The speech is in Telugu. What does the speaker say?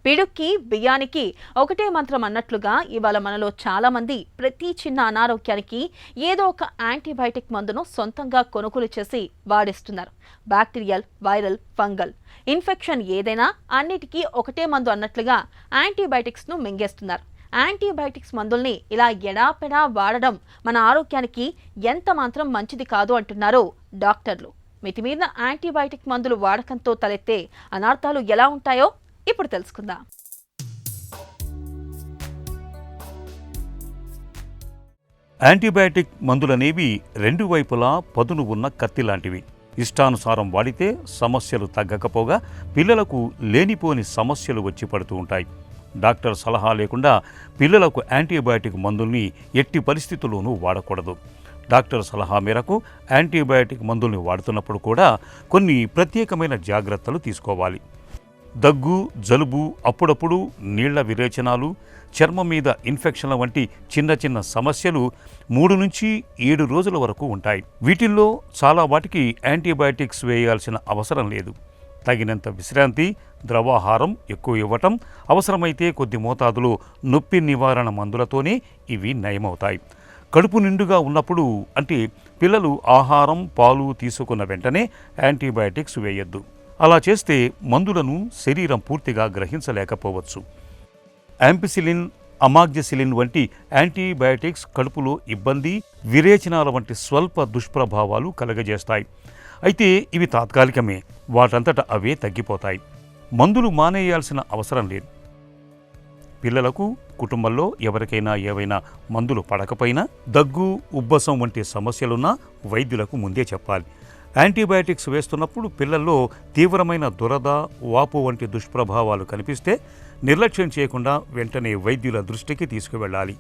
పిడుక్కి బియ్యానికి ఒకటే మంత్రం అన్నట్లుగా ఇవాళ మనలో చాలా మంది ప్రతి చిన్న అనారోగ్యానికి ఏదో ఒక యాంటీబయాటిక్ మందును సొంతంగా కొనుగోలు చేసి వాడేస్తున్నారు. బ్యాక్టీరియల్, వైరల్, ఫంగల్ ఇన్ఫెక్షన్ ఏదైనా అన్నిటికీ ఒకటే మందు అన్నట్లుగా యాంటీబయాటిక్స్ ను మింగేస్తున్నారు. యాంటీబయాటిక్స్ మందుల్ని ఇలా ఎడాపెడా వాడడం మన ఆరోగ్యానికి ఎంత మాత్రం మంచిది కాదు అంటున్నారు డాక్టర్లు. మితిమీరిన యాంటీబయాటిక్ మందులు వాడకంతో తలెత్తే అనార్థాలు ఎలా ఉంటాయో ఇప్పుడు తెలుసుకుందాం. యాంటీబయాటిక్ మందులనేవి రెండు వైపులా పదును ఉన్న కత్తి లాంటివి. ఇష్టానుసారం వాడితే సమస్యలు తగ్గకపోగా పిల్లలకు లేనిపోని సమస్యలు వచ్చి పడుతూ ఉంటాయి. డాక్టర్ సలహా లేకుండా పిల్లలకు యాంటీబయాటిక్ మందుల్ని ఎట్టి పరిస్థితుల్లోనూ వాడకూడదు. డాక్టర్ సలహా మేరకు యాంటీబయాటిక్ మందుల్ని వాడుతున్నప్పుడు కూడా కొన్ని ప్రత్యేకమైన జాగ్రత్తలు తీసుకోవాలి. దగ్గు, జలుబు, అప్పుడప్పుడు నీళ్ల విరేచనాలు, చర్మం మీద ఇన్ఫెక్షన్ల వంటి చిన్న చిన్న సమస్యలు 3 నుంచి 7 రోజుల వరకు ఉంటాయి. వీటిల్లో చాలా వాటికి యాంటీబయాటిక్స్ వేయాల్సిన అవసరం లేదు. తగినంత విశ్రాంతి, ద్రవాహారం ఎక్కువ ఇవ్వటం, అవసరమైతే కొద్ది మోతాదులో నొప్పి నివారణ మందులతోనే ఇవి నయమవుతాయి. కడుపు నిండుగా ఉన్నప్పుడు, అంటే పిల్లలు ఆహారం, పాలు తీసుకున్న వెంటనే యాంటీబయాటిక్స్ వేయొద్దు. అలా చేస్తే మందులను శరీరం పూర్తిగా గ్రహించలేకపోవచ్చు. యాంపిసిలిన్, అమాగ్జిసిలిన్ వంటి యాంటీబయాటిక్స్ కడుపులో ఇబ్బంది, విరేచనాల వంటి స్వల్ప దుష్ప్రభావాలు కలగజేస్తాయి. అయితే ఇవి తాత్కాలికమే, వాటంతట అవే తగ్గిపోతాయి. మందులు మానేయాల్సిన అవసరం లేదు. పిల్లలకు, కుటుంబంలో ఎవరికైనా ఏవైనా మందులు పడకపోయినా, దగ్గు, ఉబ్బసం వంటి సమస్యలున్నా వైద్యులకు ముందే చెప్పాలి. యాంటీబయాటిక్స్ వేస్తున్నప్పుడు పిల్లల్లో తీవ్రమైన దురద, వాపు వంటి దుష్ప్రభావాలు కనిపిస్తే నిర్లక్ష్యం చేయకుండా వెంటనే వైద్యుల దృష్టికి తీసుకువెళ్ళాలి.